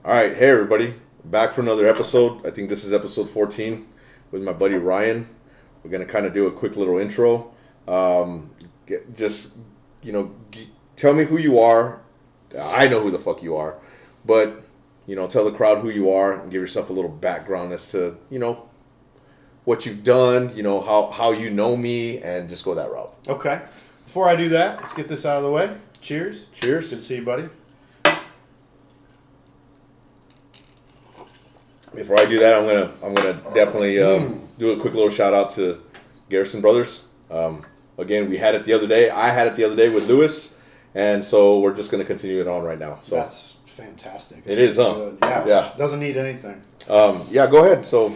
All right, hey everybody, back for another episode. I think this is episode 14 with my buddy Ryan. We're gonna kind of do a quick little intro. Just tell me who you are. I know who the fuck you are, but tell the crowd who you are and give yourself a little background as to what you've done. How you know me, and just go that route. Okay. Before I do that, let's get this out of the way. Cheers. Cheers. Good to see you, buddy. Before I do that, I'm gonna definitely do a quick little shout out to Garrison Brothers. Again, we had it the other day. I had it the other day with Lewis, and so we're just gonna continue it on right now. So that's fantastic. It is, huh? Good. Yeah. Doesn't need anything. Yeah, go ahead. So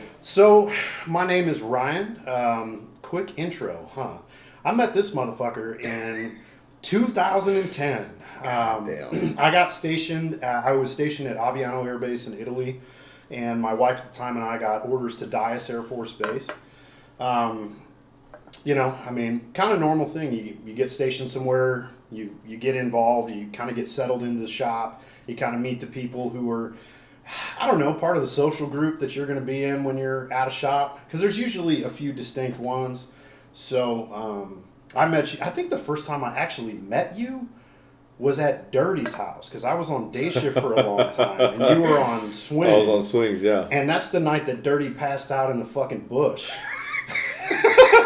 my name is Ryan. Quick intro, huh? I met this motherfucker in 2010. Damn. I got stationed. I was stationed at Aviano Air Base in Italy. And my wife at the time and I got orders to Dyess Air Force Base. Kind of normal thing. You get stationed somewhere, you get involved, you kind of get settled into the shop, you kind of meet the people who are, part of the social group that you're going to be in when you're at a shop. Because there's usually a few distinct ones. So I met you, I think the first time I actually met you was at Dirty's house, because I was on day shift for a long time, and you were on swing. I was on swings, yeah. And that's the night that Dirty passed out in the fucking bush.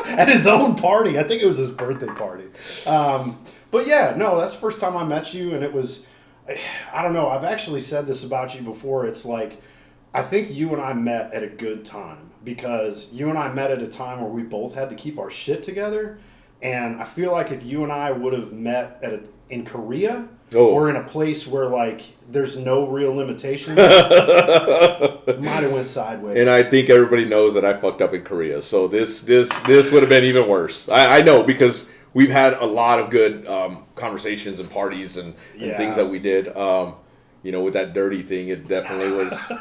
At his own party. I think it was his birthday party. But yeah, no, that's the first time I met you, and it was, I don't know, I've actually said this about you before. It's like, I think you and I met at a good time, because you and I met at a time where we both had to keep our shit together. And I feel like if you and I would have met in Korea, or in a place where there's no real limitations, it might have went sideways. And I think everybody knows that I fucked up in Korea, so this would have been even worse. I know, because we've had a lot of good conversations and parties and things that we did. With that Dirty thing, it definitely was.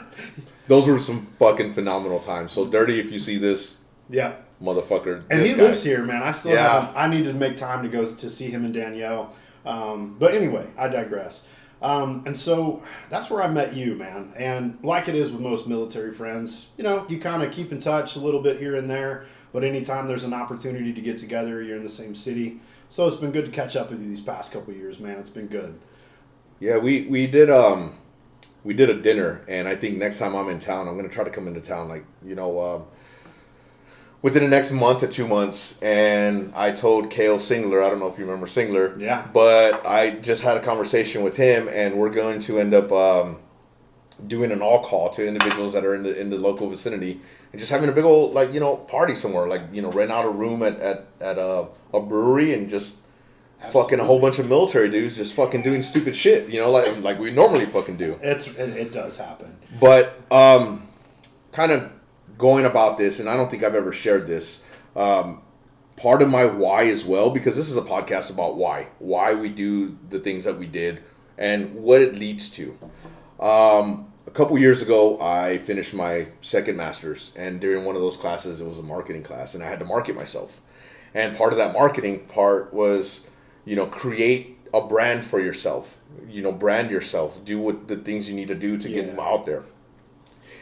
Those were some fucking phenomenal times. So Dirty, if you see this, yeah. Motherfucker, and he lives here, man. I still have. I need to make time to go to see him and Danielle. But anyway, I digress. And so that's where I met you, man. And like it is with most military friends, you kind of keep in touch a little bit here and there. But anytime there's an opportunity to get together, you're in the same city. So it's been good to catch up with you these past couple of years, man. It's been good. Yeah, we did a dinner, and I think next time I'm in town, I'm gonna try to come into town, within the next month to 2 months. And I told K.O. Singler, I don't know if you remember Singler, but I just had a conversation with him, and we're going to end up doing an all call to individuals that are in the local vicinity, and just having a big old party somewhere, rent out a room at a brewery, and just fucking a whole bunch of military dudes just fucking doing stupid shit, like we normally fucking do. It does happen. But kind of going about this, and I don't think I've ever shared this, part of my why as well, because this is a podcast about why we do the things that we did and what it leads to. A couple years ago, I finished my second master's, and during one of those classes, it was a marketing class, and I had to market myself. And part of that marketing part was, create a brand for yourself, brand yourself, do what the things you need to do to get them out there.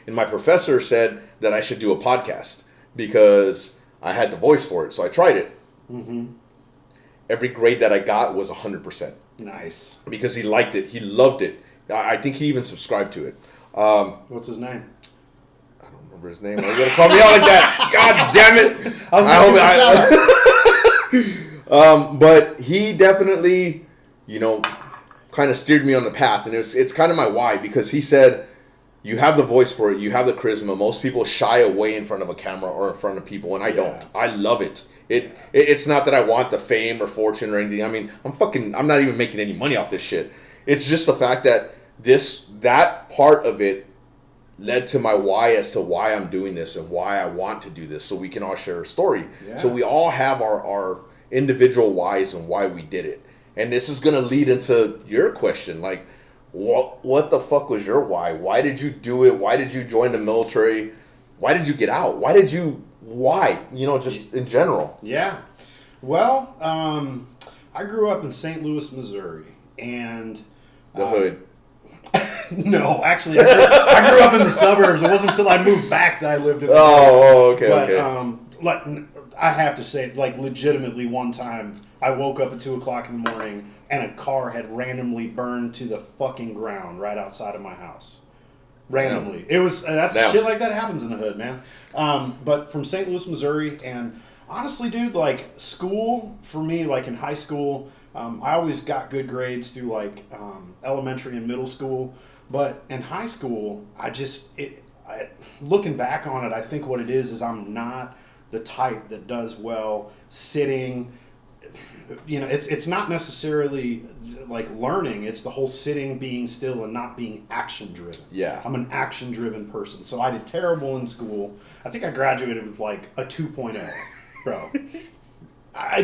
And my professor said that I should do a podcast because I had the voice for it. So I tried it. Mm-hmm. Every grade that I got was 100%. Nice. Because he liked it. He loved it. I think he even subscribed to it. What's his name? I don't remember his name. Are you going to call me out like that? God damn it. But he definitely, kind of steered me on the path. And it's kind of my why, because he said, you have the voice for it. You have the charisma. Most people shy away in front of a camera or in front of people, and I don't. I love it. It's not that I want the fame or fortune or anything. I mean, I'm not even making any money off this shit. It's just the fact that that part of it led to my why as to why I'm doing this and why I want to do this, so we can all share a story. Yeah. So we all have our individual whys and why we did it. And this is going to lead into your question, what the fuck was your why? Why did you do it? Why did you join the military? Why did you get out? Why? Just in general. Yeah. Well, I grew up in St. Louis, Missouri, and the hood. No, actually, I grew up in the suburbs. It wasn't until I moved back that I lived in the Okay, But, okay. like, I have to say, like, legitimately one time, I woke up at 2 o'clock in the morning and a car had randomly burned to the fucking ground right outside of my house. Randomly. It was, that's shit like that happens in the hood, man. But from St. Louis, Missouri, and honestly, dude, like, school, for me, like, in high school, I always got good grades through, like, elementary and middle school. But in high school, looking back on it, I think what it is I'm not the type that does well sitting. You know, it's not necessarily like learning. It's the whole sitting, being still, and not being action driven. Yeah. I'm an action driven person. So I did terrible in school. I think I graduated with like a 2.0, bro.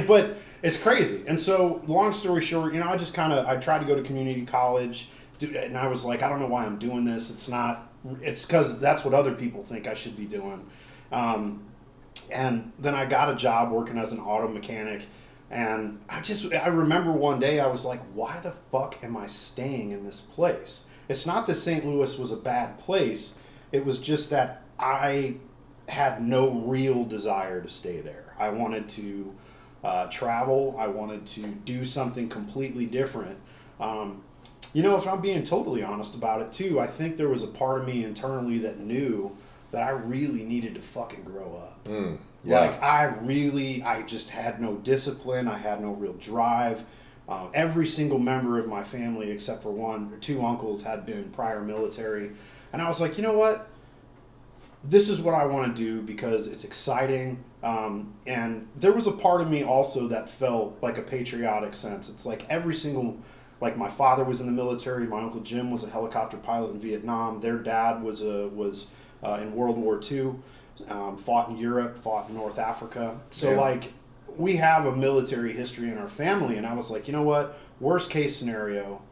But it's crazy. And so, long story short, you know, I tried to go to community college, and I was like, I don't know why I'm doing this. It's because that's what other people think I should be doing. And then I got a job working as an auto mechanic. And I remember one day I was like, why the fuck am I staying in this place? It's not that St. Louis was a bad place. It was just that I had no real desire to stay there. I wanted to travel. I wanted to do something completely different. You know, if I'm being totally honest about it too, I think there was a part of me internally that knew that I really needed to fucking grow up. Yeah. Like, I just had no discipline. I had no real drive. Every single member of my family, except for one or two uncles, had been prior military. And I was like, you know what? This is what I want to do because it's exciting. And there was a part of me also that felt like a patriotic sense. It's like like my father was in the military. My Uncle Jim was a helicopter pilot in Vietnam. Their dad was in World War II. Fought in Europe, fought in North Africa. So, like, we have a military history in our family, and I was like, you know what? Worst case scenario,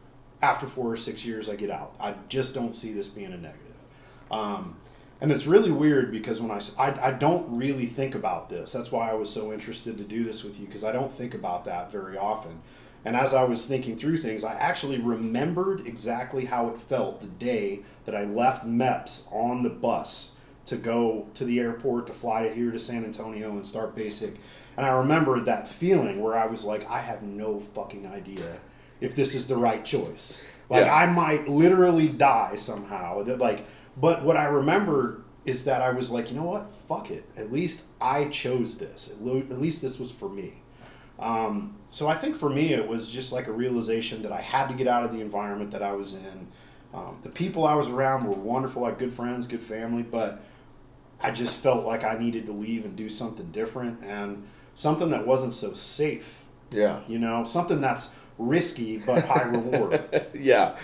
after 4 or 6 years, I get out. I just don't see this being a negative. And it's really weird because when I don't really think about this. That's why I was so interested to do this with you, because I don't think about that very often. And as I was thinking through things, I actually remembered exactly how it felt the day that I left MEPS on the bus to go to the airport, to fly here to San Antonio and start basic. And I remember that feeling where I was like, I have no fucking idea if this is the right choice. Like, I might literally die somehow. But what I remember is that I was like, you know what? Fuck it. At least I chose this. At least this was for me. So I think for me, it was just like a realization that I had to get out of the environment that I was in. The people I was around were wonderful. I had good friends, good family, but I just felt like I needed to leave and do something different and something that wasn't so safe. Yeah. You know, something that's risky but high reward. Yeah.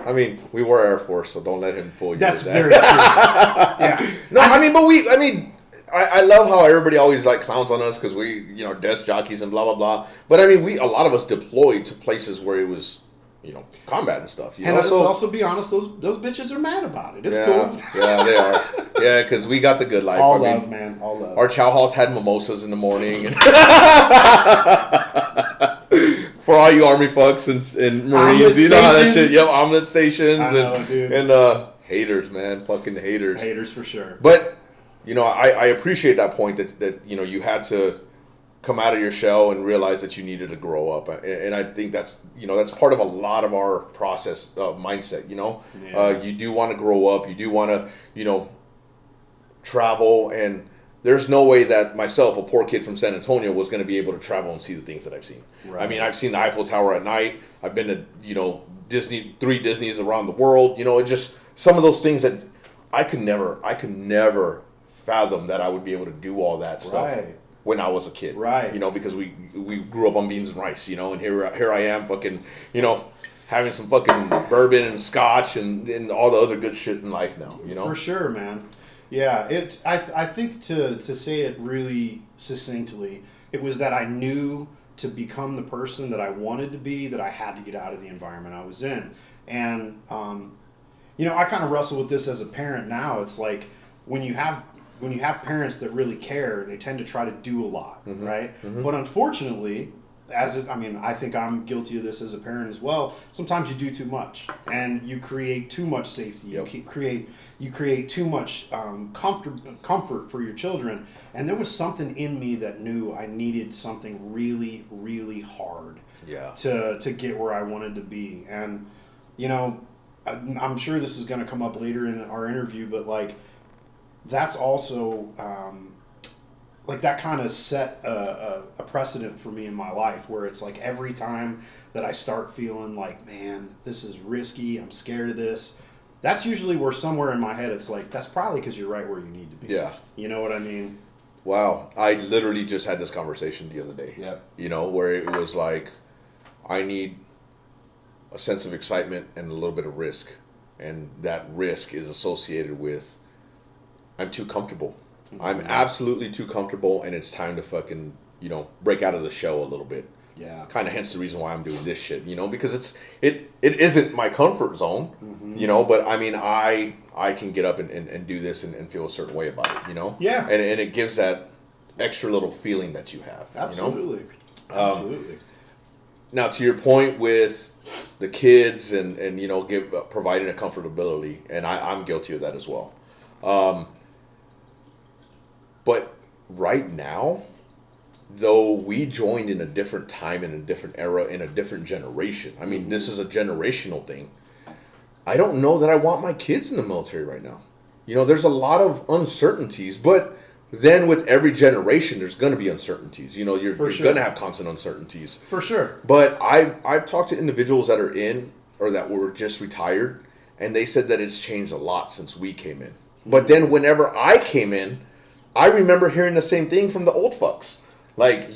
I mean, we were Air Force, so don't let him fool you. That's very true. Yeah. No, I love how everybody always like clowns on us because we, you know, desk jockeys and blah blah blah. But I mean, a lot of us deployed to places where it was, you know, combat and stuff. You know? Let's also be honest, those bitches are mad about it. It's cool. Yeah, they are. Yeah, because we got the good life. All love, man. All love. Our chow halls had mimosas in the morning. For all you Army fucks and Marines, you know how that shit. Yep, omelet stations. I know, dude. And haters, man, fucking haters. Haters for sure. But you know, I appreciate that point that you know you had to come out of your shell and realize that you needed to grow up, and I think that's part of a lot of our process mindset. You know, you do want to grow up, you do want to travel, and there's no way that myself, a poor kid from San Antonio, was going to be able to travel and see the things that I've seen. Right. I mean, I've seen the Eiffel Tower at night. I've been to three Disneys around the world. You know, it just some of those things that I could never fathom that I would be able to do all that stuff when I was a kid. Right. You know, because we grew up on beans and rice, you know, and here I am fucking, you know, having some fucking bourbon and scotch and all the other good shit in life now, you know? For sure, man. Yeah, I think to say it really succinctly, it was that I knew to become the person that I wanted to be, that I had to get out of the environment I was in. And, I kind of wrestle with this as a parent now. It's like when you have parents that really care, they tend to try to do a lot, right? Mm-hmm. But unfortunately, I think I'm guilty of this as a parent as well. Sometimes you do too much, and you create too much safety. Yep. You create too much comfort for your children. And there was something in me that knew I needed something really, really hard Yeah. to get where I wanted to be. And you know, I'm sure this is going to come up later in our interview, but like that's also. Like that kind of set a precedent for me in my life where it's like every time that I start feeling like, man, this is risky, I'm scared of this, that's usually where somewhere in my head it's like, that's probably because you're right where you need to be. Yeah. You know what I mean? Wow. I literally just had this conversation the other day. Yep. You know, where it was like, I need a sense of excitement and a little bit of risk. And that risk is associated with, I'm too comfortable. I'm absolutely too comfortable, and it's time to fucking, break out of the show a little bit. Yeah. Kind of hence the reason why I'm doing this shit, because it isn't my comfort zone, but I mean, I can get up and do this and feel a certain way about it, Yeah. And it gives that extra little feeling that you have. Absolutely. Absolutely. Now, to your point with the kids and providing a comfortability, and I'm guilty of that as well. But right now, though we joined in a different time, in a different era, in a different generation. I mean, this is a generational thing. I don't know that I want my kids in the military right now. There's a lot of uncertainties, but then with every generation, there's going to be uncertainties. You're going to have constant uncertainties. For sure. But I've talked to individuals that are in or that were just retired, and they said that it's changed a lot since we came in. But then whenever I came in, I remember hearing the same thing from the old fucks. Like,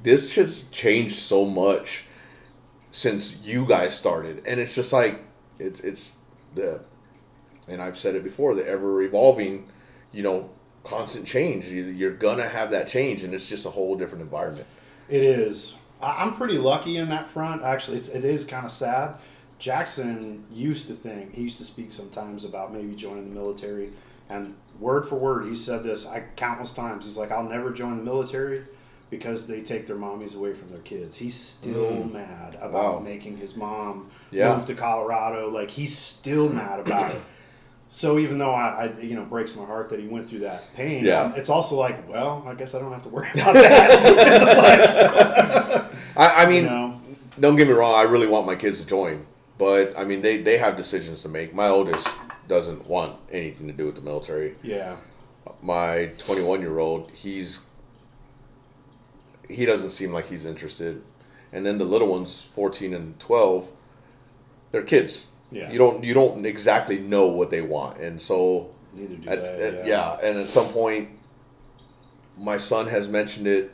this just changed so much since you guys started. And it's just like, it's and I've said it before, the ever evolving, constant change. You're gonna have that change, and it's just a whole different environment. It is. I'm pretty lucky in that front. Actually, it is kind of sad. Jackson used to speak sometimes about maybe joining the military. And word for word, he said this countless times. He's like, I'll never join the military because they take their mommies away from their kids. He's still mad about making his mom move to Colorado. Like, he's still mad about it. So even though I breaks my heart that he went through that pain, it's also like, well, I guess I don't have to worry about that. I mean, don't get me wrong, I really want my kids to join. But, I mean, they have decisions to make. My oldest doesn't want anything to do with the military. Yeah. My 21-year-old, he doesn't seem like he's interested. And then the little ones, 14 and 12, they're kids. Yeah. You don't exactly know what they want. And so neither do they. And at some point my son has mentioned it,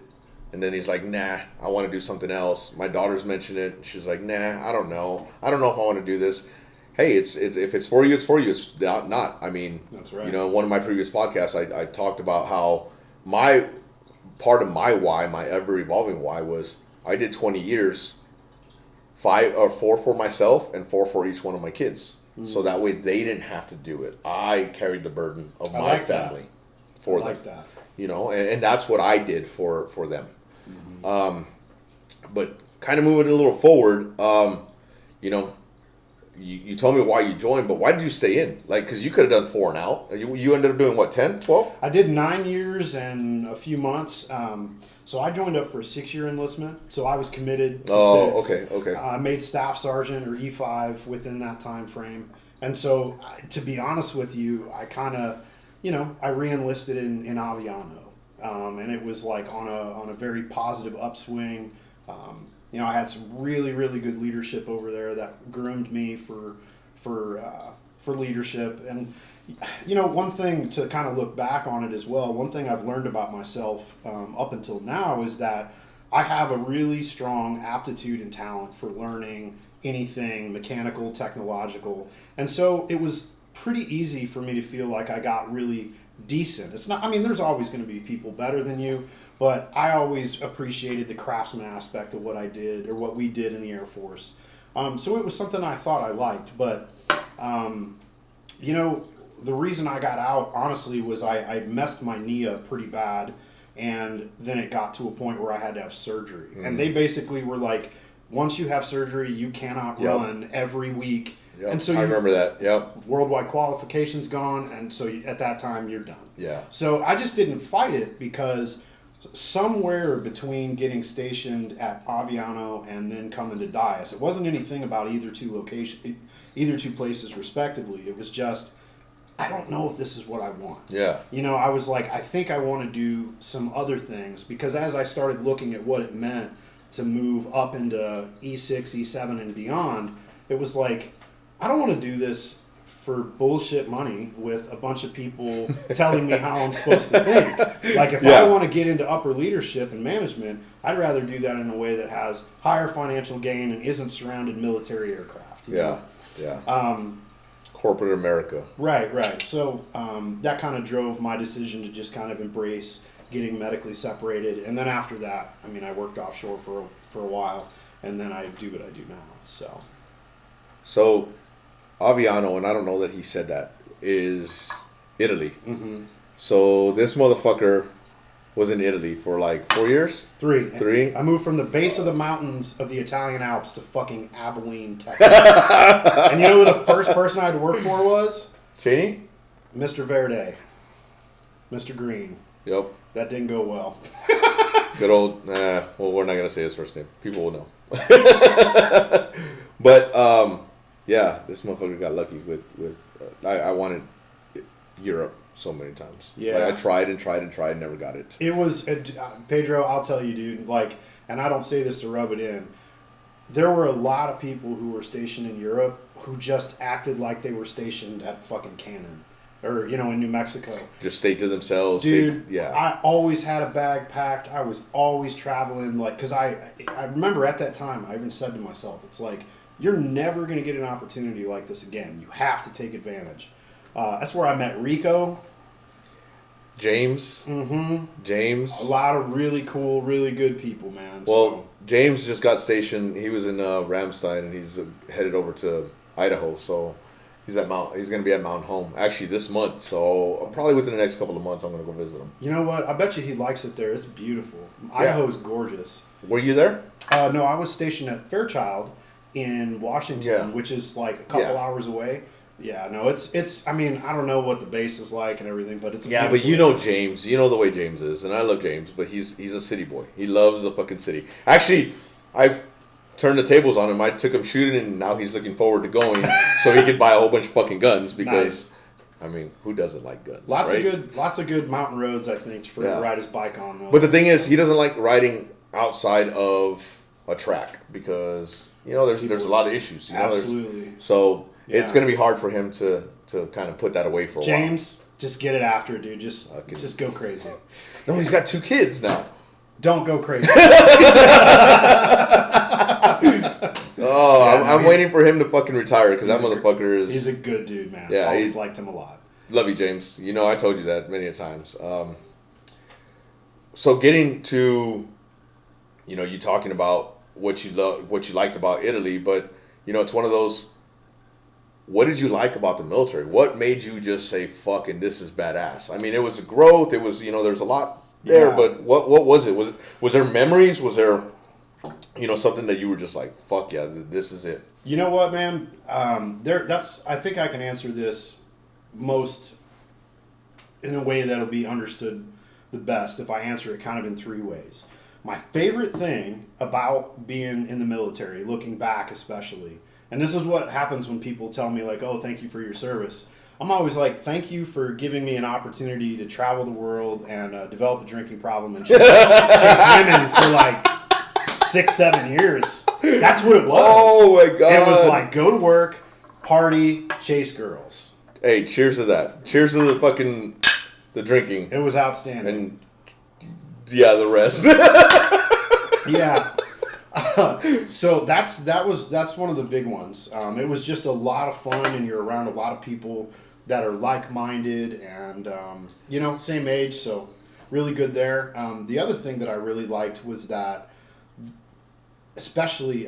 and then he's like, nah, I want to do something else. My daughter's mentioned it, and she's like, nah, I don't know if I want to do this. Hey, it's if it's for you, it's for you. It's not. I mean, that's right. One of my previous podcasts, I talked about how part of my why, my ever evolving why, was I did 20 years, 4 for myself and 4 for each one of my kids, so that way they didn't have to do it. I carried the burden of my family for them. That. And that's what I did for them. But kind of moving a little forward, you told me why you joined, but why did you stay in? Like, because you could have done 4 and out. You ended up doing what, 10, 12? I did 9 years and a few months. So I joined up for a 6-year enlistment. So I was committed to 6. Okay. I made staff sergeant or E5 within that time frame. And so, to be honest with you, I kind of, I re-enlisted in Aviano. And it was like on a very positive upswing. I had some really, really good leadership over there that groomed me for leadership. And, one thing to kind of look back on it as well, one thing I've learned about myself up until now is that I have a really strong aptitude and talent for learning anything mechanical, technological. And so it was pretty easy for me to feel like I got really decent. It's not, there's always going to be people better than you, but I always appreciated the craftsman aspect of what I did or what we did in the Air Force. So it was something I thought I liked, but, the reason I got out, honestly, was I messed my knee up pretty bad and then it got to a point where I had to have surgery. And they basically were like, once you have surgery, you cannot run every week. Yep. And so I remember that. Yep. Worldwide qualification's gone, and so at that time you're done. Yeah. So I just didn't fight it because somewhere between getting stationed at Aviano and then coming to Dias, it wasn't anything about either two places respectively. It was just, I don't know if this is what I want. Yeah. You know, I was like, I think I want to do some other things, because as I started looking at what it meant to move up into E6, E7 and beyond, it was like, I don't want to do this for bullshit money with a bunch of people telling me how I'm supposed to think. Like, if I want to get into upper leadership and management, I'd rather do that in a way that has higher financial gain and isn't surrounded military aircraft. You know? Yeah. Corporate America. Right. So that kind of drove my decision to just kind of embrace getting medically separated. And then after that, I mean, I worked offshore for a while, and then I do what I do now. So Aviano, and I don't know that he said that, is Italy. Mm-hmm. So this motherfucker was in Italy for like 4 years? Three. I moved from the base of the mountains of the Italian Alps to fucking Abilene, Texas. And you know who the first person I had to work for was? Cheney? Mr. Verde. Mr. Green. Yep. That didn't go well. Good old, well, we're not going to say his first name. People will know. But, yeah, this motherfucker got lucky with I wanted Europe so many times. Yeah. Like, I tried and tried and tried, never got it. It was, Pedro, I'll tell you, dude, like, and I don't say this to rub it in, there were a lot of people who were stationed in Europe who just acted like they were stationed at fucking Cannon or, you know, in New Mexico. Just stay to themselves. Dude, yeah. I always had a bag packed. I was always traveling, like, because I remember at that time, I even said to myself, it's like, you're never going to get an opportunity like this again. You have to take advantage. That's where I met Rico. James. Mm-hmm. James. A lot of really cool, really good people, man. Well, James just got stationed. He was in Ramstein, and he's headed over to Idaho. So he's going to be at Mount Home actually this month. So probably within the next couple of months, I'm going to go visit him. You know what? I bet you he likes it there. It's beautiful. Idaho's gorgeous. Were you there? No, I was stationed at Fairchild in Washington, which is like a couple hours away. Yeah, no, it's. I mean, I don't know what the base is like and everything, but it's. But you know James. You know the way James is, and I love James, but he's a city boy. He loves the fucking city. Actually, I've turned the tables on him. I took him shooting, and now he's looking forward to going so he could buy a whole bunch of fucking guns because. Nice. I mean, who doesn't like guns? Lots of good mountain roads, I think, for him to ride his bike on. Though. But the thing is, he doesn't like riding outside of a track because there's a lot of issues. Absolutely. So it's going to be hard for him to kind of put that away for a while. James, just get it after it, dude. Just go crazy. No, he's got 2 kids now. Don't go crazy. I'm waiting for him to fucking retire because that motherfucker is. He's a good dude, man. Yeah, always liked him a lot. Love you, James. I told you that many a times. So getting to, you talking about what you liked about Italy, but it's one of those. What did you like about the military? What made you just say, "Fucking, this is badass"? I mean, it was a growth. It was, there's a lot there, but what was it? Was there memories? Was there, something that you were just like, "Fuck yeah, this is it"? You know what, man? I think I can answer this most in a way that'll be understood the best if I answer it kind of in 3 ways. My favorite thing about being in the military, looking back especially, and this is what happens when people tell me like, "Oh, thank you for your service." I'm always like, "Thank you for giving me an opportunity to travel the world and develop a drinking problem and chase women for like 6-7 years." That's what it was. Oh my god! It was like go to work, party, chase girls. Hey, cheers to that! Cheers to the drinking. It was outstanding. And the rest. Yeah. So that's one of the big ones. It was just a lot of fun, and you're around a lot of people that are like-minded and same age, so really good there. The other thing that I really liked was that, I've especially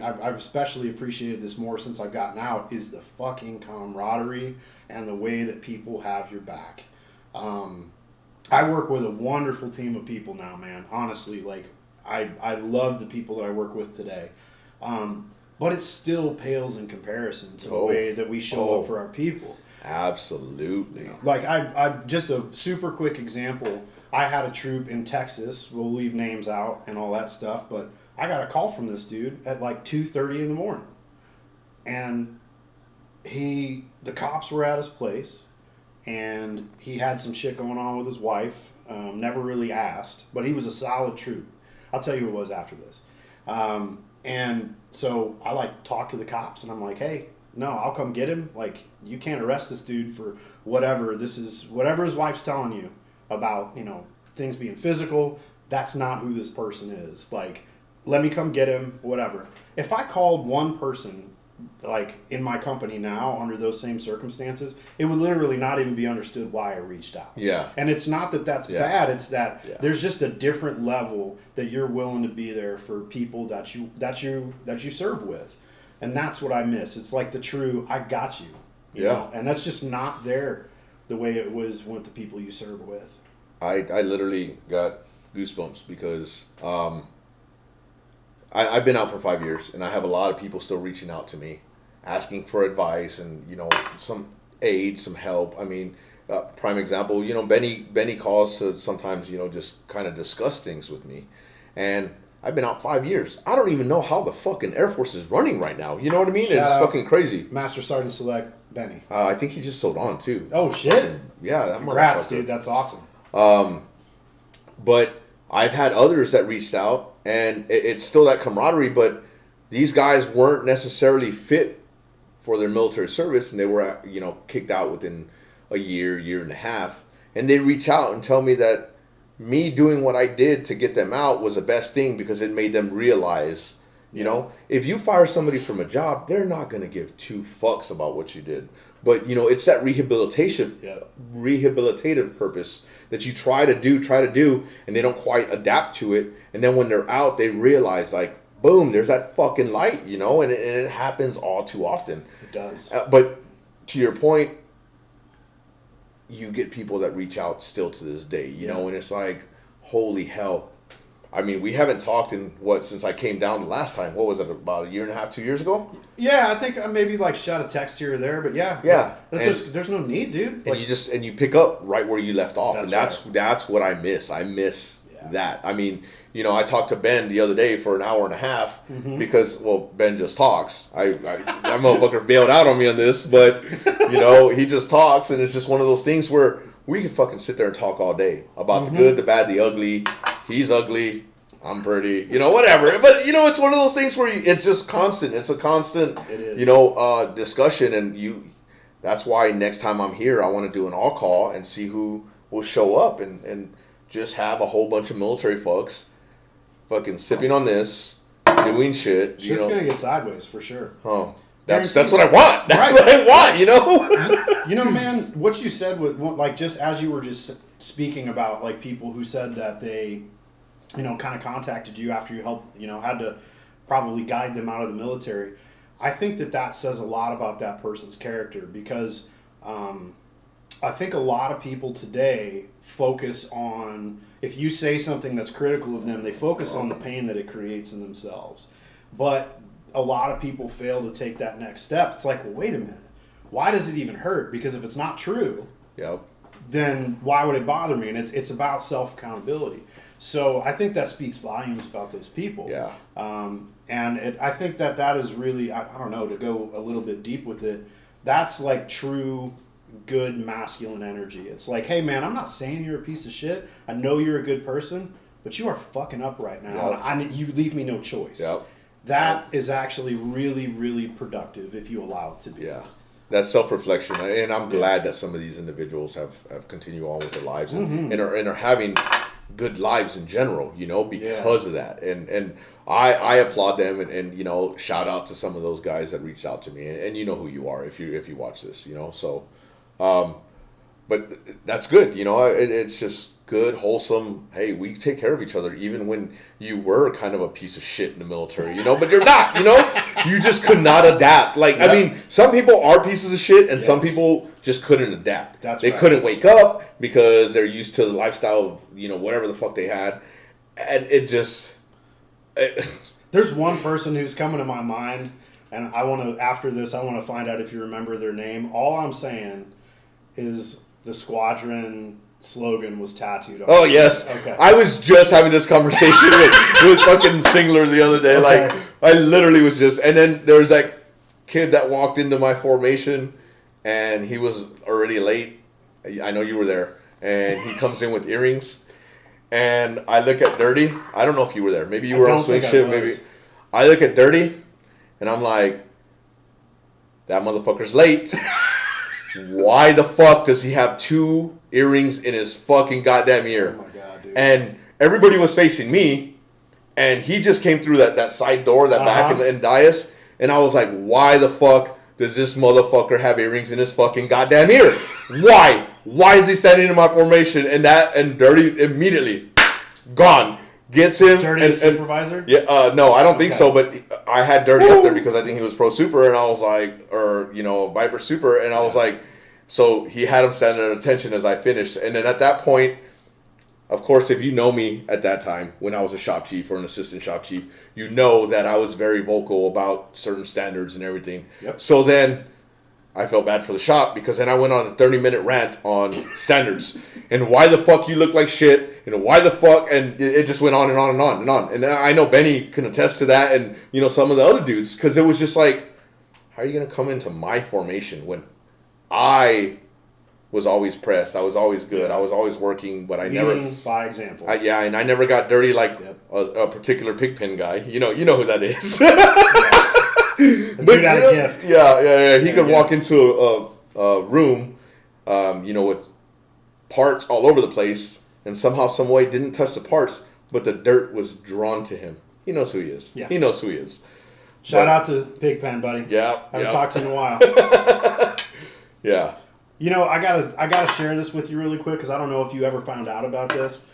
appreciated this more since I've gotten out, is the fucking camaraderie and the way that people have your back. I work with a wonderful team of people now, man. Honestly, like I love the people that I work with today. But it still pales in comparison to the way that we show up for our people. Absolutely. Like I just a super quick example. I had a troop in Texas. We'll leave names out and all that stuff, but I got a call from this dude at like 2:30 in the morning, and the cops were at his place, and he had some shit going on with his wife. Never really asked, but he was a solid troop. I'll tell you who it was after this. And so I like talked to the cops, and I'm like, hey, no, I'll come get him. Like, you can't arrest this dude for whatever. This is whatever his wife's telling you about, things being physical. That's not who this person is. Like, let me come get him, whatever. If I called one person, like in my company now, under those same circumstances, it would literally not even be understood why I reached out. Yeah. And it's not that that's bad. It's that there's just a different level that you're willing to be there for people that you serve with. And that's what I miss. It's like the true, I got you. You know? And that's just not there the way it was with the people you serve with. I literally got goosebumps because I've been out for 5 years, and I have a lot of people still reaching out to me, asking for advice and, some aid, some help. I mean, prime example, Benny calls to sometimes, just kind of discuss things with me. And I've been out 5 years. I don't even know how the fucking Air Force is running right now. You know what I mean? Shout It's out fucking crazy. Master Sergeant Select Benny. I think he just sold on, too. Oh, shit. Yeah, that Congrats, motherfucker. dude. That's awesome. But I've had others that reached out, and it's still that camaraderie, but these guys weren't necessarily fit for their military service, and they were, kicked out within a year and a half. And they reach out and tell me that me doing what I did to get them out was the best thing because it made them realize, if you fire somebody from a job, they're not going to give two fucks about what you did. But, it's that rehabilitative purpose that you try to do, and they don't quite adapt to it. And then when they're out, they realize, like, boom, there's that fucking light, and it happens all too often. It does. But to your point, you get people that reach out still to this day, and it's like, holy hell. I mean, we haven't talked since I came down the last time. What was it, about a year and a half, 2 years ago? Yeah, I think maybe like shot a text here or there, but yeah. There's no need, dude. And you pick up right where you left off, that's that's what I miss. I miss that. I mean, I talked to Ben the other day for an hour and a half because, Ben just talks. That motherfucker bailed out on me on this, but he just talks, and it's just one of those things where we can fucking sit there and talk all day about the good, the bad, the ugly. He's ugly. I'm pretty. Whatever. But it's one of those things where it's just constant. It's a constant. It is. Discussion, and that's why next time I'm here, I want to do an all call and see who will show up and just have a whole bunch of military folks fucking sipping on this, doing shit. Shit's gonna get sideways for sure. Oh, that's what I want. That's what I want. Man, what you said with like just as you were just speaking about like people who said that they, kind of contacted you after you helped, had to probably guide them out of the military. I think that says a lot about that person's character because I think a lot of people today focus on, if you say something that's critical of them, they focus on the pain that it creates in themselves. But a lot of people fail to take that next step. It's like, well, wait a minute. Why does it even hurt? Because if it's not true, then why would it bother me? And it's about self-accountability. So I think that speaks volumes about those people. Yeah. And I think that is really, I don't know, to go a little bit deep with it, that's like true good masculine energy. It's like, hey man, I'm not saying you're a piece of shit. I know you're a good person, but you are fucking up right now. Yep. You leave me no choice. Yep. That is actually really, really productive if you allow it to be. Yeah. That's self-reflection, and I'm glad that some of these individuals have continued on with their lives and are having good lives in general, because of that. And I applaud them and shout out to some of those guys that reached out to me, and you know who you are if you watch this, So but that's good. You know, it's just good, wholesome. Hey, we take care of each other, even when you were kind of a piece of shit in the military. You know, but you're not. You know, you just could not adapt. Like, I mean, some people are pieces of shit, and some people just couldn't adapt. They couldn't wake up because they're used to the lifestyle of, you know, whatever the fuck they had, and it just. There's one person who's coming to my mind, and I want to. After this, I want to find out if you remember their name. All I'm saying is the squadron slogan was tattooed on. Oh yes, okay. I was just having this conversation with fucking Singler the other day. Okay. Like, I literally was just, and then there was that kid that walked into my formation, and he was already late. I know you were there, and he comes in with earrings, and I look at Dirty. I don't know if you were there. Maybe you were on swing shift. Maybe I look at Dirty, and I'm like, that motherfucker's late. Why the fuck does he have 2 earrings in his fucking goddamn ear? Oh my god, dude. And everybody was facing me, and he just came through that side door, that back in dais, and I was like, why the fuck does this motherfucker have earrings in his fucking goddamn ear? Why? Why is he standing in my formation? And Dirty immediately gone. Gets him. Dirty supervisor? Yeah, no, I don't think so, but I had Dirty up there because I think he was pro super, and I was like, or, you know, Viper super, and I was like, so he had him standing at attention as I finished. And then at that point, of course, if you know me at that time, when I was a shop chief or an assistant shop chief, you know that I was very vocal about certain standards and everything. Yep. So then I felt bad for the shop, because then I went on a 30-minute rant on standards and why the fuck you look like shit and why the fuck, and it just went on and on and on and on. And I know Benny can attest to that, and, you know, some of the other dudes, because it was just like, how are you going to come into my formation when I was always pressed? I was always good. I was always working, but I never. Leading by example. And I never got dirty like a particular pigpen guy. You know who that is. Yes. But dude had a gift. Yeah. He could walk into a room, you know, with parts all over the place, and somehow, some way, didn't touch the parts, but the dirt was drawn to him. He knows who he is. Yeah. He knows who he is. Shout out to Pigpen, buddy. Yeah. Haven't talked to you in a while. Yeah. You know, I gotta share this with you really quick, because I don't know if you ever found out about this.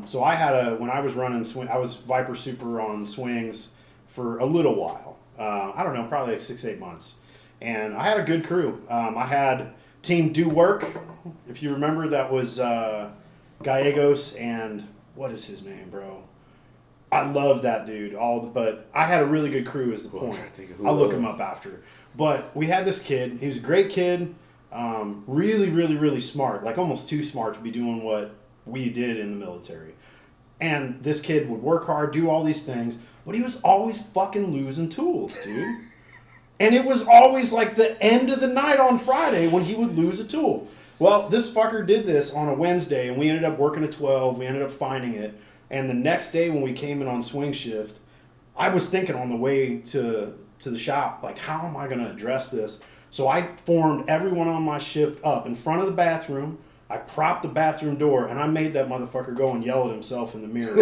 So I had when I was running swing, I was Viper Super on swings for a little while. I don't know, probably like 6-8 months, and I had a good crew. I had Team Do Work, if you remember. That was Gallegos and what is his name, bro? I love that dude. But I had a really good crew, is the point. I'll look him up after. But we had this kid. He was a great kid. Really, really, really smart. Like almost too smart to be doing what we did in the military. And this kid would work hard, do all these things, but he was always fucking losing tools, dude. And it was always like the end of the night on Friday when he would lose a tool. Well, this fucker did this on a Wednesday, and we ended up working at 12. We ended up finding it. And the next day when we came in on swing shift, I was thinking on the way to the shop, like, how am I going to address this? So I formed everyone on my shift up in front of the bathroom. I propped the bathroom door, and I made that motherfucker go and yell at himself in the mirror.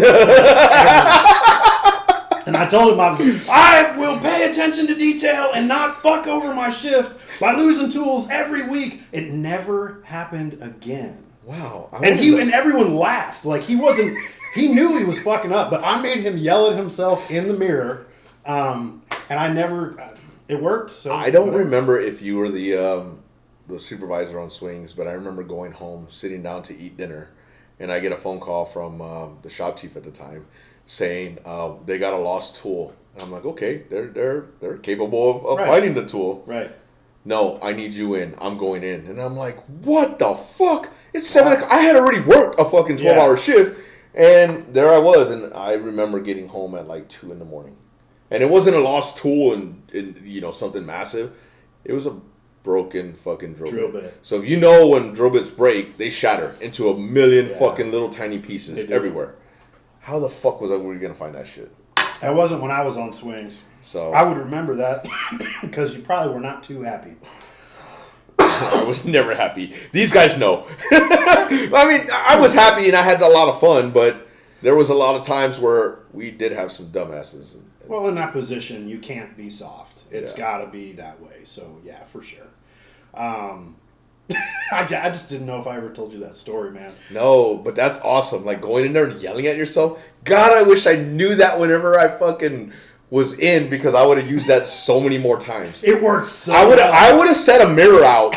And I told him, I will pay attention to detail and not fuck over my shift by losing tools every week. It never happened again. Wow. And everyone laughed. Like, he knew he was fucking up, but I made him yell at himself in the mirror. And I never, it worked. So I don't remember if you were the supervisor on swings, but I remember going home, sitting down to eat dinner, and I get a phone call from the shop chief at the time saying they got a lost tool. And I'm like, okay, they're capable of finding the tool. Right. No, I need you in. I'm going in. And I'm like, what the fuck? It's 7 o'clock. I had already worked a fucking 12-hour shift, and there I was. And I remember getting home at like 2 a.m. And it wasn't a lost tool and you know, something massive. It was a broken fucking drill bit. So if you know when drill bits break, they shatter into a million fucking little tiny pieces everywhere. How the fuck were we going to find that shit? That wasn't when I was on swings. So I would remember that because you probably were not too happy. I was never happy. These guys know. I mean, I was happy and I had a lot of fun, but there was a lot of times where we did have some dumbasses. Well, in that position, you can't be soft. It's got to be that way. So, yeah, for sure. I just didn't know if I ever told you that story, man. No, but that's awesome. Like going in there and yelling at yourself. God, I wish I knew that whenever I fucking was in, because I would have used that so many more times. It works so I would well. have set a mirror out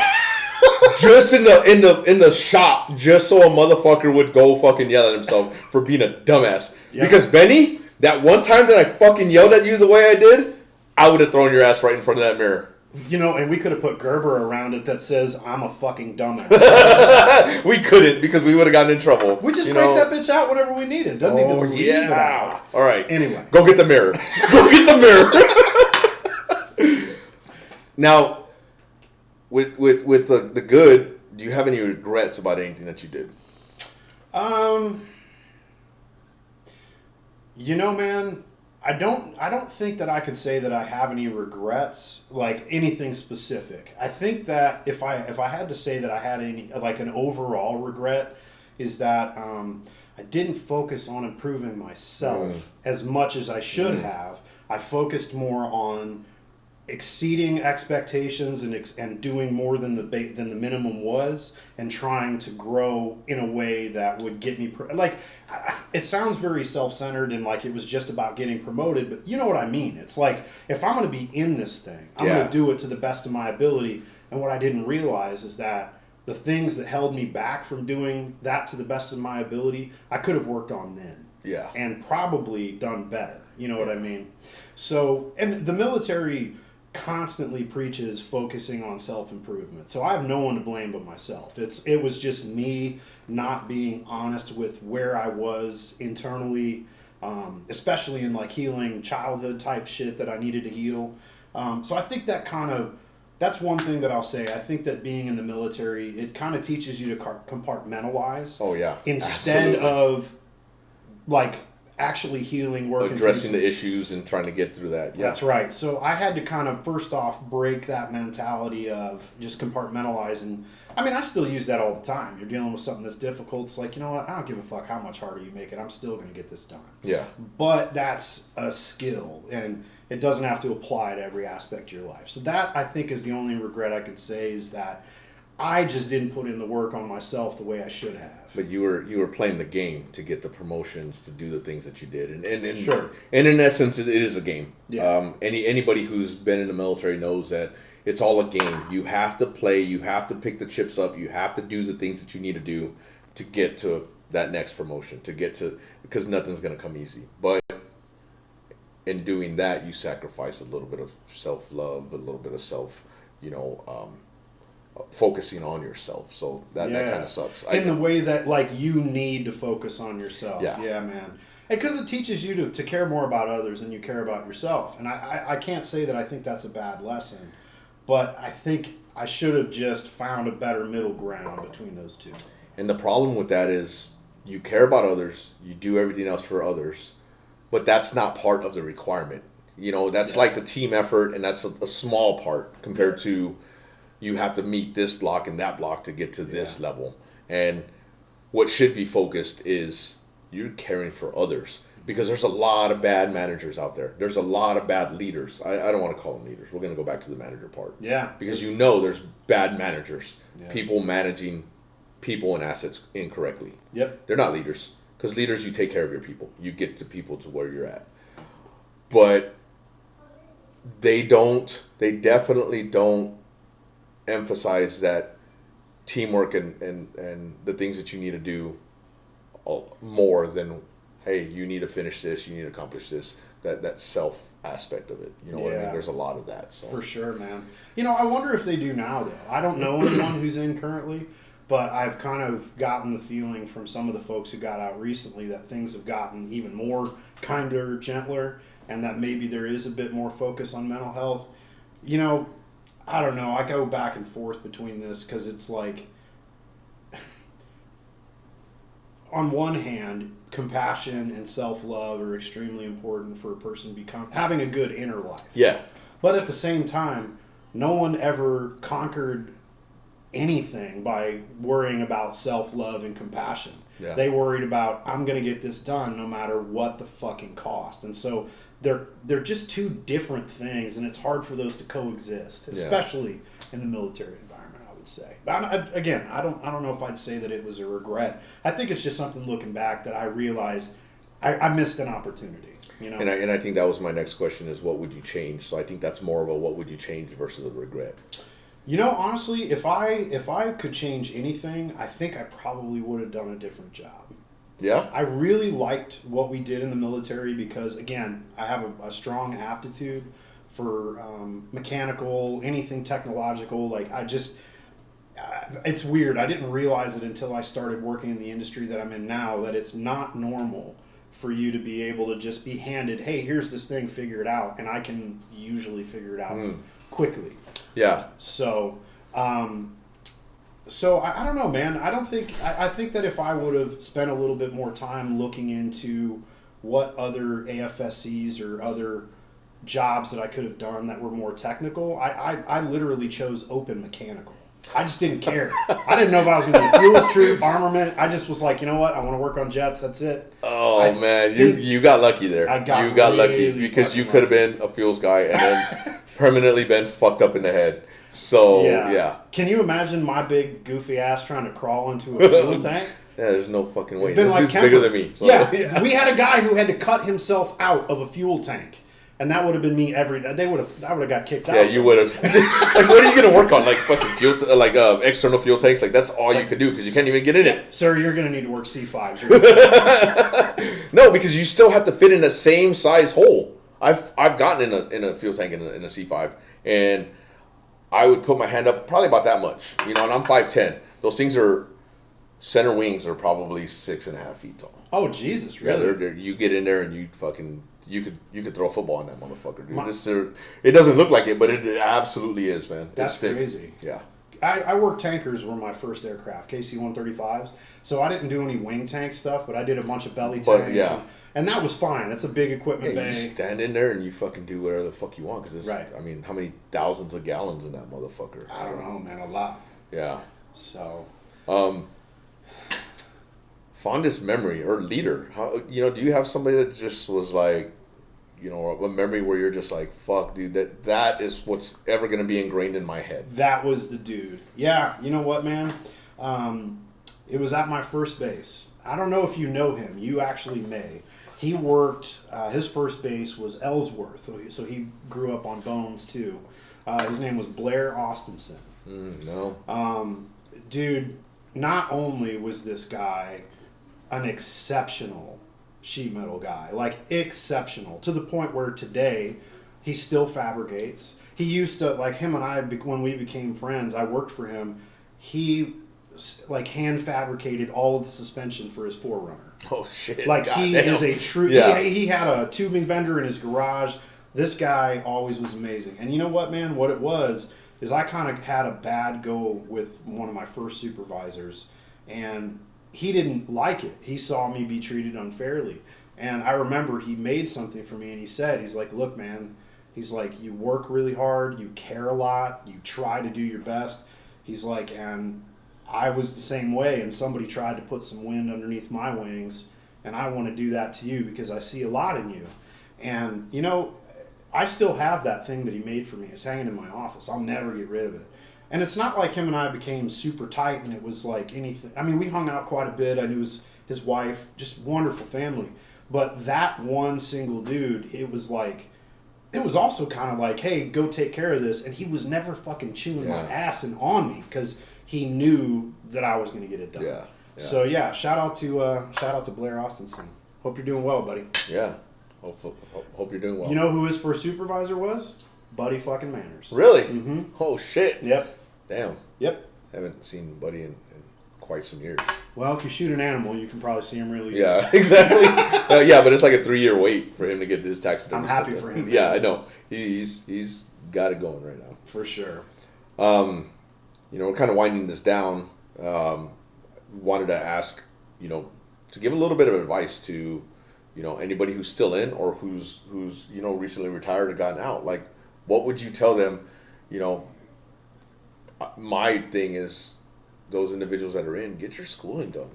just in the shop, just so a motherfucker would go fucking yell at himself for being a dumbass. Yep. Because Benny, that one time that I fucking yelled at you the way I did, I would have thrown your ass right in front of that mirror. You know, and we could have put Gerber around it that says, I'm a fucking dumbass. We couldn't, because we would have gotten in trouble. We just break that bitch out whenever we need it. Doesn't need to leave it out. All right. Anyway. Go get the mirror. Go get the mirror. Now, with the good, do you have any regrets about anything that you did? You know, man, I don't think that I could say that I have any regrets, like anything specific. I think that if I had to say that I had any, like an overall regret, is that I didn't focus on improving myself as much as I should have. I focused more on exceeding expectations and doing more than the minimum was, and trying to grow in a way that would get me it sounds very self-centered and like it was just about getting promoted, but you know what I mean. It's like, if I'm going to be in this thing, I'm going to do it to the best of my ability. And what I didn't realize is that the things that held me back from doing that to the best of my ability, I could have worked on then. Yeah. And probably done better. You know what I mean? So, and the military constantly preaches focusing on self-improvement. So I have no one to blame but myself. It was just me not being honest with where I was internally, especially in like healing childhood type shit that I needed to heal. So I think that's one thing that I'll say. I think that being in the military, it kind of teaches you to compartmentalize. Oh yeah. Instead of like actually healing, working, addressing the issues and trying to get through that. Yeah. That's right. So I had to kind of first off break that mentality of just compartmentalizing. I mean, I still use that all the time. You're dealing with something that's difficult. It's like, you know what? I don't give a fuck how much harder you make it. I'm still going to get this done. Yeah. But that's a skill, and it doesn't have to apply to every aspect of your life. So that, I think, is the only regret I could say, is that I just didn't put in the work on myself the way I should have. But you were playing the game to get the promotions, to do the things that you did, and Sure. And in essence, it is a game. Yeah. Anybody who's been in the military knows that it's all a game. You have to play. You have to pick the chips up. You have to do the things that you need to do to get to that next promotion. Because nothing's gonna come easy. But in doing that, you sacrifice a little bit of self-love, a little bit of focusing on yourself. So that kind of sucks. In the way that, like, you need to focus on yourself. Yeah, man. Because it teaches you to care more about others than you care about yourself. And I can't say that I think that's a bad lesson, but I think I should have just found a better middle ground between those two. And the problem with that is you care about others, you do everything else for others, but that's not part of the requirement. You know, that's like the team effort, and that's a small part compared to you have to meet this block and that block to get to this level. And what should be focused is you're caring for others, because there's a lot of bad managers out there. There's a lot of bad leaders. I don't want to call them leaders. We're going to go back to the manager part. Yeah. Because there's bad managers. Yeah. People managing people and assets incorrectly. Yep. They're not leaders. Because leaders, you take care of your people. You get the people to where you're at. But they definitely don't emphasize that teamwork and the things that you need to do more than, hey, you need to finish this, you need to accomplish this, that self aspect of it. You know what I mean? There's a lot of that. So. For sure, man. You know, I wonder if they do now, though. I don't know anyone who's in currently, but I've kind of gotten the feeling from some of the folks who got out recently that things have gotten even more kinder, gentler, and that maybe there is a bit more focus on mental health. You know, I don't know. I go back and forth between this, because it's like, on one hand, compassion and self-love are extremely important for a person having a good inner life. Yeah. But at the same time, no one ever conquered anything by worrying about self-love and compassion. Yeah. They worried about, I'm going to get this done no matter what the fucking cost. And so they're just two different things, and it's hard for those to coexist, especially in the military environment, I would say. But again, I don't know if I'd say that it was a regret. I think it's just something looking back that I realized I missed an opportunity. You know, and I think that was my next question is what would you change? So I think that's more of a what would you change versus a regret. You know, honestly, if I could change anything, I think I probably would have done a different job. Yeah? I really liked what we did in the military because, again, I have a strong aptitude for mechanical, anything technological. Like, it's weird. I didn't realize it until I started working in the industry that I'm in now, that it's not normal for you to be able to just be handed, hey, here's this thing, figure it out. And I can usually figure it out quickly. Yeah. So, I don't know, man. I think that if I would have spent a little bit more time looking into what other AFSCs or other jobs that I could have done that were more technical, I literally chose open mechanical. I just didn't care. I didn't know if I was going to be fuels, troop, armament. I just was like, you know what? I want to work on jets. That's it. Oh, man. You got lucky there. I got You got really lucky because you could have been a fuels guy and then permanently been fucked up in the head. So, yeah. Can you imagine my big goofy ass trying to crawl into a fuel tank? Yeah, there's no fucking way. Been This like dude's Kemper. bigger than me. So. Yeah, we had a guy who had to cut himself out of a fuel tank. And that would have been me every day. I would have got kicked out. Yeah, you would have. Like, what are you going to work on? Like fucking fuel, external fuel tanks? Like, that's all you could do because you can't even get in it. Sir, you're going to need to work C5s. No, because you still have to fit in the same size hole. I've gotten in a fuel tank in a C5, and I would put my hand up probably about that much. You know, and I'm 5'10". Those things center wings are probably 6.5 feet tall. Oh, Jesus, really? Yeah, they're, you get in there and you fucking... You could throw a football in that motherfucker, dude. It doesn't look like it, but it absolutely is, man. That's crazy. Yeah. I worked tankers were my first aircraft, KC-135s. So I didn't do any wing tank stuff, but I did a bunch of belly tank. Yeah. And that was fine. That's a big equipment bay. You stand in there and you fucking do whatever the fuck you want because it's. Right. I mean, how many thousands of gallons in that motherfucker? I don't know, man. A lot. Yeah. So. Fondest memory or leader? How, do you have somebody that just was like, a memory where you're just like, fuck, dude, that is what's ever going to be ingrained in my head? That was the dude. Yeah, you know what, man? It was at my first base. I don't know if you know him. You actually may. He worked, his first base was Ellsworth, so he grew up on Bones, too. His name was Blair Austinson. No. Dude, not only was this guy an exceptional sheet metal guy, like exceptional, to the point where today he still fabricates. He used to, like him and I, when we became friends, I worked for him. He like hand fabricated all of the suspension for his 4Runner. Oh shit! Like God he damn. is a true. Yeah. He had a tubing bender in his garage. This guy always was amazing. And you know what, man? What it was is I kind of had a bad go with one of my first supervisors, and he didn't like it. He saw me be treated unfairly. And I remember he made something for me and he's like, look, man, he's like, you work really hard, you care a lot, you try to do your best. He's like, and I was the same way, and somebody tried to put some wind underneath my wings, and I want to do that to you because I see a lot in you. And, I still have that thing that he made for me. It's hanging in my office. I'll never get rid of it. And it's not like him and I became super tight and it was like anything. I mean, we hung out quite a bit. I knew his wife, just wonderful family. But that one single dude, it was also kind of like, hey, go take care of this. And he was never fucking chewing my ass and on me because he knew that I was going to get it done. Yeah. So yeah, shout out to Blair Austinson. Hope you're doing well, buddy. Yeah. Hope you're doing well. You know who his first supervisor was? Buddy fucking Manners. Really? Mm-hmm. Oh shit. Yep. Damn. Yep. Haven't seen Buddy in quite some years. Well, if you shoot an animal, you can probably see him really easy. Yeah, exactly. Yeah, but it's like a 3-year wait for him to get his taxidermy. I'm happy for him. Yeah, I know. He's got it going right now. For sure. We're kind of winding this down. Wanted to ask, to give a little bit of advice to, anybody who's still in or who's recently retired or gotten out. Like, what would you tell them? My thing is, those individuals that are in, get your schooling done.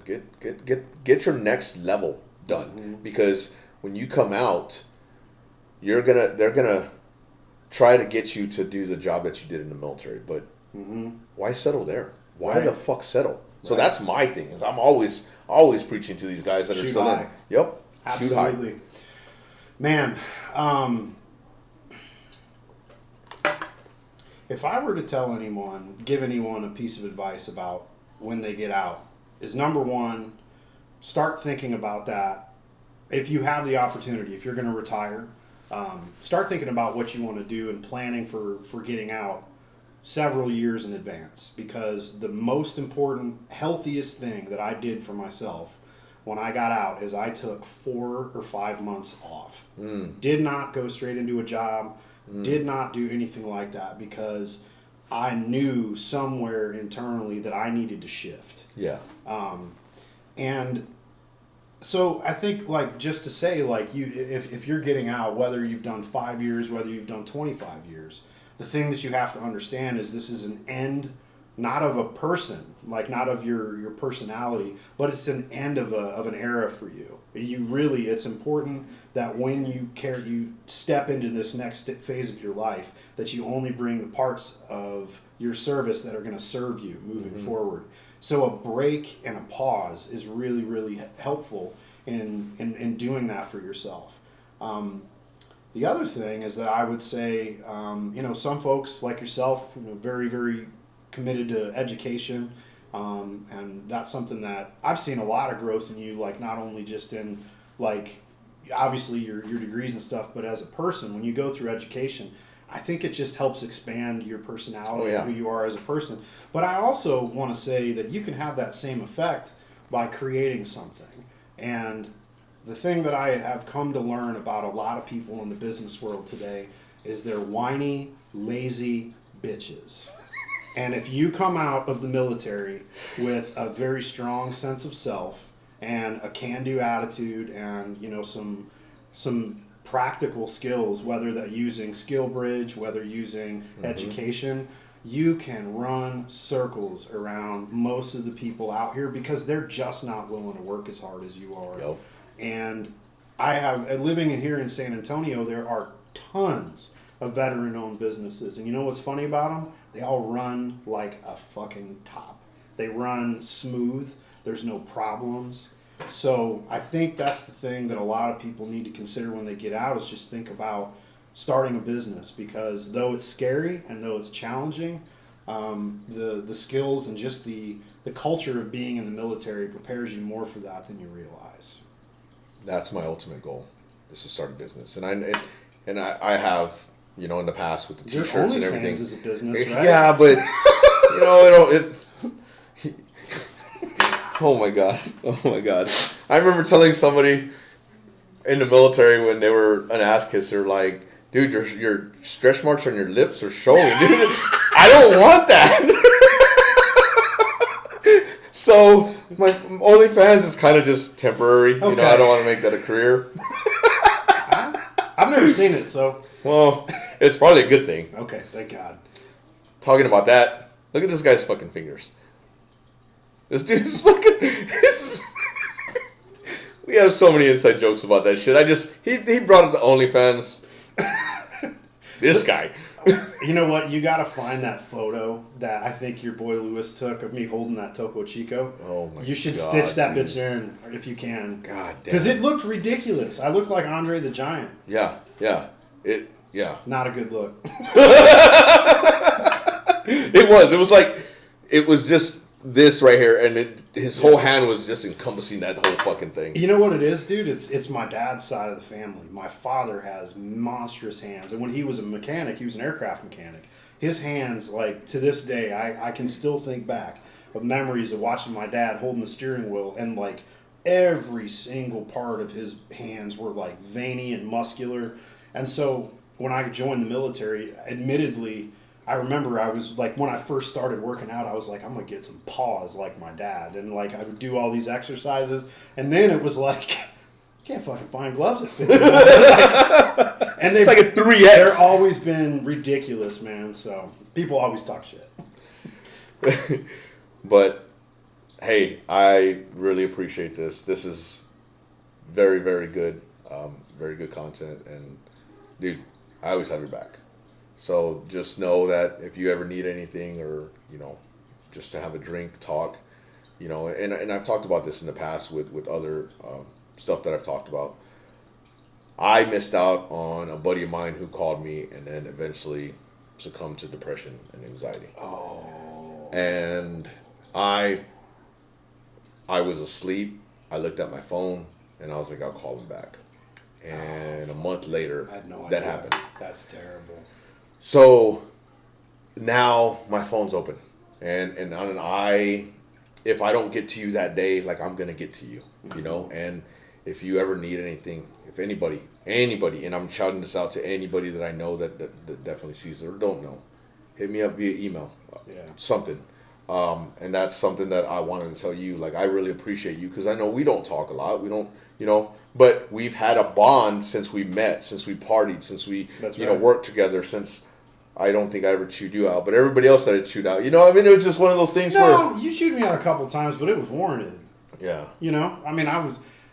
Get your next level done. Mm-hmm. Because when you come out, they're gonna try to get you to do the job that you did in the military. But Mm-hmm. Why settle there? Why Right. the fuck settle? So Right. that's my thing. Is I'm always preaching to these guys that are Shoot still high. in. Yep. Shoot high. Absolutely. Man, if I were to tell anyone, give anyone a piece of advice about when they get out, is number one, start thinking about that. If you have the opportunity, if you're going to retire, start thinking about what you want to do and planning for getting out several years in advance, because the most important, healthiest thing that I did for myself when I got out is I took 4 or 5 months off. Did not go straight into a job, did not do anything like that, because I knew somewhere internally that I needed to shift. Yeah. And so I think, like, just to say, like, if you're getting out, whether you've done 5 years, whether you've done 25 years, the thing that you have to understand is this is an end, not of a person, like not of your personality, but it's an end of an era for you. It's important that when you step into this next phase of your life, that you only bring the parts of your service that are going to serve you moving forward. So a break and a pause is really, really helpful in doing that for yourself. The other thing is that I would say, some folks like yourself, very, very committed to education, and that's something that I've seen a lot of growth in you, like not only just in, like, obviously your degrees and stuff, but as a person, when you go through education, I think it just helps expand your personality and who you are as a person. But I also want to say that you can have that same effect by creating something. And the thing that I have come to learn about a lot of people in the business world today is they're whiny, lazy bitches. And if you come out of the military with a very strong sense of self and a can-do attitude and, some practical skills, whether that using SkillBridge, whether using education, you can run circles around most of the people out here because they're just not willing to work as hard as you are. Yep. And living here in San Antonio, there are tons of veteran-owned businesses. And you know what's funny about them? They all run like a fucking top. They run smooth. There's no problems. So I think that's the thing that a lot of people need to consider when they get out, is just think about starting a business, because though it's scary and though it's challenging, the skills and just the culture of being in the military prepares you more for that than you realize. That's my ultimate goal, is to start a business. And I have, in the past with the Your t-shirts and everything. OnlyFans is a business, right? Yeah, but oh my god. I remember telling somebody in the military when they were an ass kisser, like, dude, your stretch marks on your lips are showing, dude. I don't want that. So my OnlyFans is kind of just temporary. Okay. I don't want to make that a career. I've never seen it, so. Well, it's probably a good thing. Okay, thank God. Talking about that, look at this guy's fucking fingers. This dude's fucking. We have so many inside jokes about that shit. He brought it to OnlyFans. This guy. You know what? You got to find that photo that I think your boy Lewis took of me holding that Topo Chico. Oh my god. You should stitch that bitch in if you can. God damn. Because it looked ridiculous. I looked like Andre the Giant. Yeah. Not a good look. It was just this right here, and his whole hand was just encompassing that whole fucking thing. You know what it is, dude? It's my dad's side of the family. My father has monstrous hands, and when he was a mechanic, he was an aircraft mechanic. His hands, like, to this day, I can still think back of memories of watching my dad holding the steering wheel, and, like, every single part of his hands were, like, veiny and muscular. And so when I joined the military, admittedly, I remember I was like, when I first started working out, I was like, I'm going to get some paws like my dad. And like, I would do all these exercises. And then it was like, can't fucking find gloves that fit. And it's like a 3X. They're always been ridiculous, man. So people always talk shit. But hey, I really appreciate this. This is very, very good. Very good content. And dude, I always have your back. So just know that if you ever need anything, or just to have a drink, talk, and I've talked about this in the past with other stuff that I've talked about. I missed out on a buddy of mine who called me and then eventually succumbed to depression and anxiety. Oh. And I was asleep. I looked at my phone and I was like, I'll call him back. And a month later, I had no idea. that happened. That's terrible. So now my phone's open, and if I don't get to you that day, like, I'm gonna get to you, And if you ever need anything, if anybody, and I'm shouting this out to anybody that I know that definitely sees it or don't know, hit me up via email, something. And that's something that I wanted to tell you. Like, I really appreciate you, because I know we don't talk a lot. We don't, but we've had a bond since we met, since we partied, since we, worked together, since I don't think I ever chewed you out, but everybody else that I chewed out. It was just one of those things where... No, you chewed me out a couple times, but it was warranted. Yeah.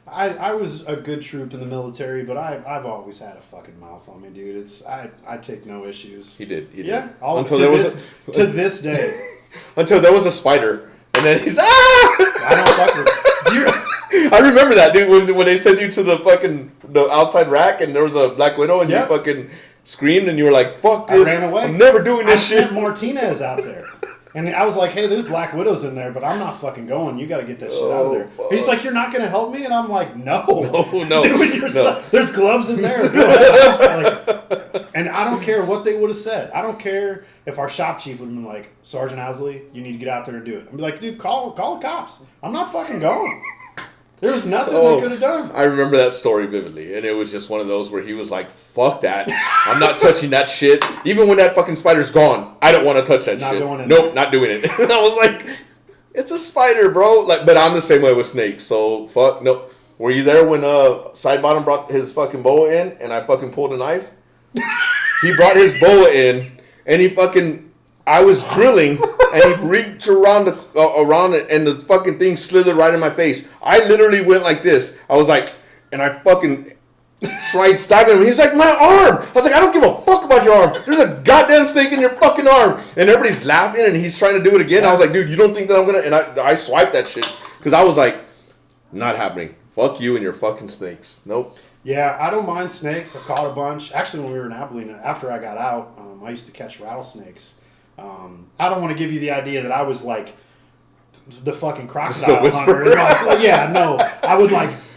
I was a good troop in the military, but I've always had a fucking mouth on me, dude. I take no issues. He did. Yeah. Until to this day. Until there was a spider, and then he's I don't fuck with. I remember that, dude, when they sent you to the outside rack and there was a Black Widow and you fucking screamed and you were like, fuck this. I ran away. I'm never doing this shit. I sent Martinez out there. And I was like, hey, there's Black Widows in there, but I'm not fucking going. You got to get that shit out of there. Fuck. He's like, you're not going to help me? And I'm like, no. No. There's gloves in there. Go ahead. And I don't care what they would have said. I don't care if our shop chief would have been like, Sergeant Owsley, you need to get out there and do it. I'd be like, dude, call the cops. I'm not fucking going. There was nothing they could have done. I remember that story vividly, and it was just one of those where he was like, fuck that. I'm not touching that shit. Even when that fucking spider's gone, I don't want to touch that shit. Nope, not doing it. And I was like, it's a spider, bro. But I'm the same way with snakes, so fuck, no. Were you there when Sidebottom brought his fucking boa in, and I fucking pulled a knife? He brought his boa in, and I was drilling, and he reached around it, and the fucking thing slithered right in my face. I literally went like this. I was like, and I fucking tried stabbing him. He's like, my arm. I was like, I don't give a fuck about your arm. There's a goddamn snake in your fucking arm. And everybody's laughing, and he's trying to do it again. I was like, dude, you don't think that I'm going to... And I swiped that shit, because I was like, not happening. Fuck you and your fucking snakes. Nope. Yeah, I don't mind snakes. I've caught a bunch. Actually, when we were in Abilene, after I got out, I used to catch rattlesnakes. I don't want to give you the idea that I was like the fucking crocodile hunter.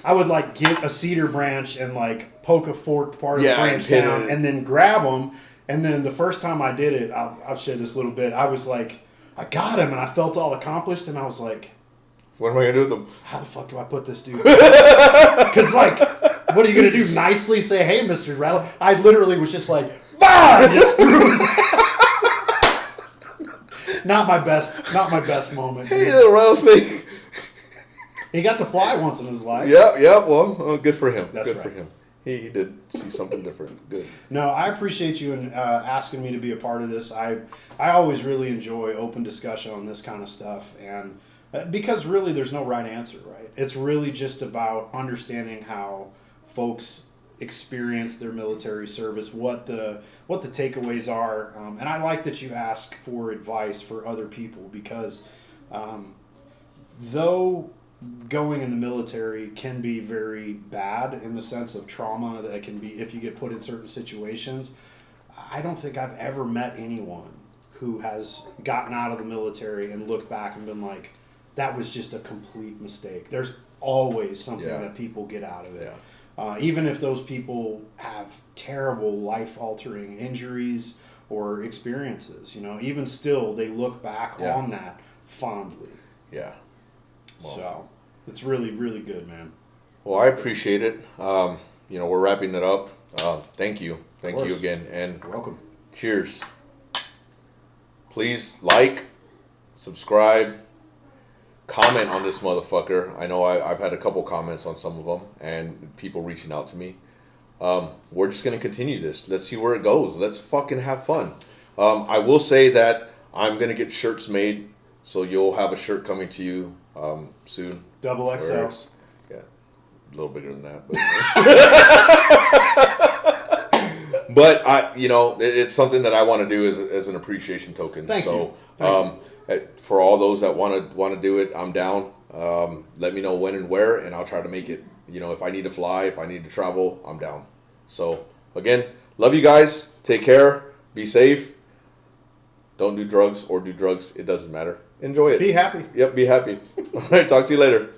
I would get a cedar branch and like poke a forked part of the branch down and then grab them. And then the first time I did it, I'll share this little bit. I was like, I got him, and I felt all accomplished, and I was like, what am I gonna do with them? How the fuck do I put this dude? Because like, what are you gonna do? Nicely say, hey, Mr. Rattle? I literally was just like, bah! Just threw his ass. Not my best moment. Hey, little rattlesnake. He got to fly once in his life. Yeah. Well, good for him. That's good right. for him. He did see something different. Good. No, I appreciate you and asking me to be a part of this. I always really enjoy open discussion on this kind of stuff, and because really there's no right answer, right? It's really just about understanding how folks experience their military service, what the takeaways are, and I like that you ask for advice for other people, because though going in the military can be very bad in the sense of trauma that can be if you get put in certain situations, I don't think I've ever met anyone who has gotten out of the military and looked back and been like, that was just a complete mistake. There's always something that people get out of it. Yeah. Even if those people have terrible life-altering injuries or experiences, even still, they look back on that fondly. Yeah. Well, so it's really, really good, man. Well, I appreciate it. We're wrapping it up. Thank you. Thank you again. And you're welcome. Cheers. Please like, subscribe, comment on this motherfucker. I know I've had a couple comments on some of them and people reaching out to me. We're just going to continue this. Let's see where it goes. Let's fucking have fun. I will say that I'm going to get shirts made, so you'll have a shirt coming to you soon. Double XL. Yeah, a little bigger than that. But it's something that I want to do as an appreciation token. Thank you. For all those that want to do it, I'm down. Let me know when and where, and I'll try to make it. If I need to fly, if I need to travel, I'm down. So again, love you guys. Take care. Be safe. Don't do drugs or do drugs. It doesn't matter. Enjoy it. Be happy. Yep. Be happy. All right. Talk to you later.